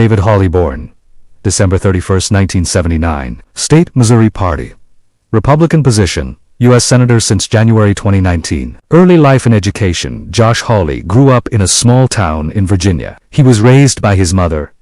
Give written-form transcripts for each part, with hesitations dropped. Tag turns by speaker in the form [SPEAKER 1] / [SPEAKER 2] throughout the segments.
[SPEAKER 1] David Hawley, born December 31, 1979. State, Missouri Party. Republican position, U.S. Senator since January 2019. Early life and education. Josh Hawley grew up in a small town in Virginia. He was raised by his mother,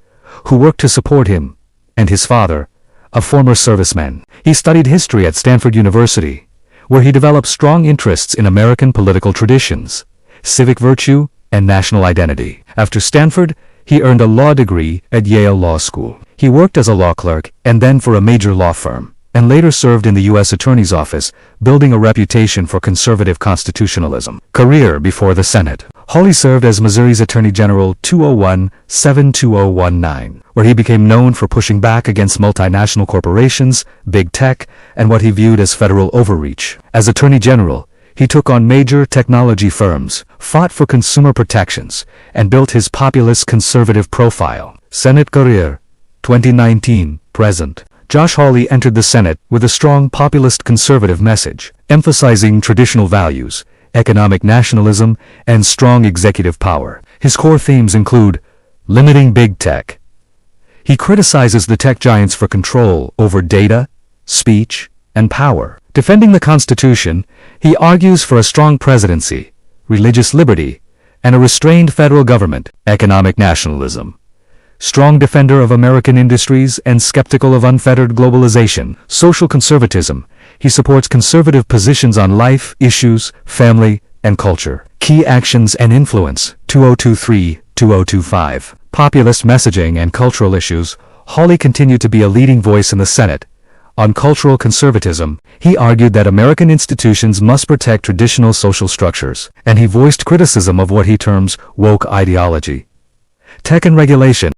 [SPEAKER 1] who worked to support him, and his father, a former serviceman. He studied history at Stanford University, where he developed strong interests in American political traditions, civic virtue, and national identity. After Stanford, he earned a law degree at Yale Law School. He worked as a law clerk and then for a major law firm, and later served in the U.S. Attorney's Office, building a reputation for conservative constitutionalism. Career before the Senate. Hawley served as Missouri's Attorney General 2001-72019, where he became known for pushing back against multinational corporations, big tech, and what he viewed as federal overreach. As Attorney General, he took on major technology firms, fought for consumer protections, and built his populist conservative profile. Senate career, 2019-present. Josh Hawley entered the Senate with a strong populist conservative message, emphasizing traditional values, economic nationalism, and strong executive power. His core themes include limiting big tech. He criticizes the tech giants for control over data, speech, and power. Defending the Constitution, he argues for a strong presidency, religious liberty, and a restrained federal government. Economic nationalism. Strong defender of American industries and skeptical of unfettered globalization. Social conservatism. He supports conservative positions on life, issues, family, and culture. Key actions and influence, 2023-2025. Populist messaging and cultural issues. Hawley continued to be a leading voice in the Senate. On cultural conservatism, he argued that American institutions must protect traditional social structures, and he voiced criticism of what he terms woke ideology. Tech and regulation.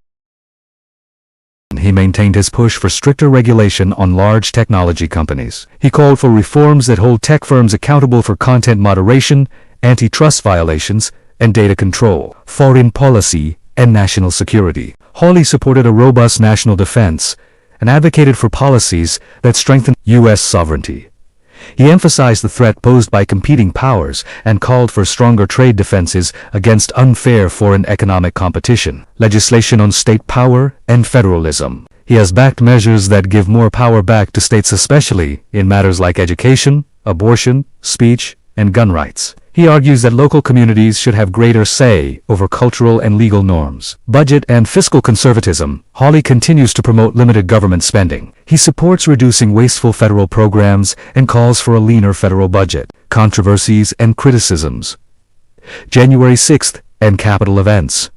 [SPEAKER 1] He maintained his push for stricter regulation on large technology companies. He called for reforms that hold tech firms accountable for content moderation, antitrust violations, and data control. Foreign policy and national security. Hawley supported a robust national defense and advocated for policies that strengthened U.S. sovereignty. He emphasized the threat posed by competing powers and called for stronger trade defenses against unfair foreign economic competition. Legislation on state power and federalism. He has backed measures that give more power back to states, especially in matters like education, abortion, speech, and gun rights. He argues that local communities should have greater say over cultural and legal norms. Budget and fiscal conservatism. Hawley continues to promote limited government spending. He supports reducing wasteful federal programs and calls for a leaner federal budget. Controversies and criticisms. January 6th and Capitol events.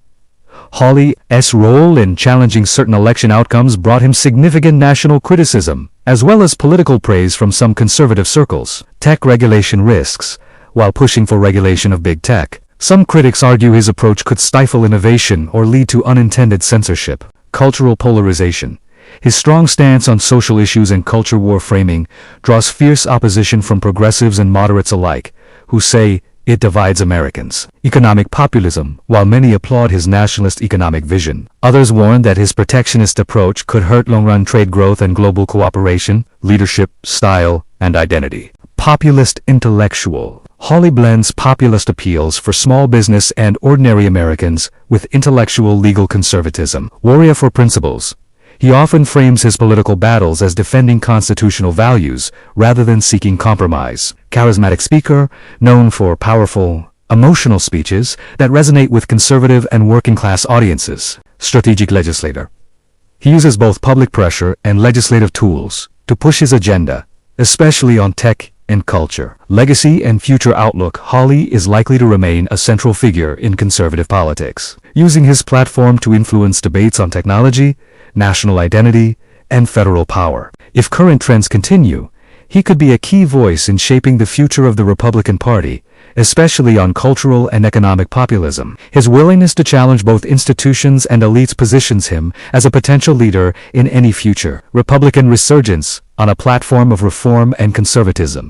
[SPEAKER 1] Hawley's role in challenging certain election outcomes brought him significant national criticism, as well as political praise from some conservative circles. Tech regulation risks. While pushing for regulation of big tech, some critics argue his approach could stifle innovation or lead to unintended censorship. Cultural polarization. His strong stance on social issues and culture war framing draws fierce opposition from progressives and moderates alike, who say it divides Americans. Economic populism. While many applaud his nationalist economic vision, others warn that his protectionist approach could hurt long-run trade growth and global cooperation, leadership, style, and identity. Populist intellectual. Hawley blends populist appeals for small business and ordinary Americans with intellectual legal conservatism. Warrior for principles. He often frames his political battles as defending constitutional values rather than seeking compromise. Charismatic speaker, known for powerful, emotional speeches that resonate with conservative and working-class audiences. Strategic legislator. He uses both public pressure and legislative tools to push his agenda, especially on tech and culture. Legacy and future outlook. Hawley is likely to remain a central figure in conservative politics, using his platform to influence debates on technology, national identity, and federal power. If current trends continue, he could be a key voice in shaping the future of the Republican Party, especially on cultural and economic populism. His willingness to challenge both institutions and elites positions him as a potential leader in any future Republican resurgence on a platform of reform and conservatism.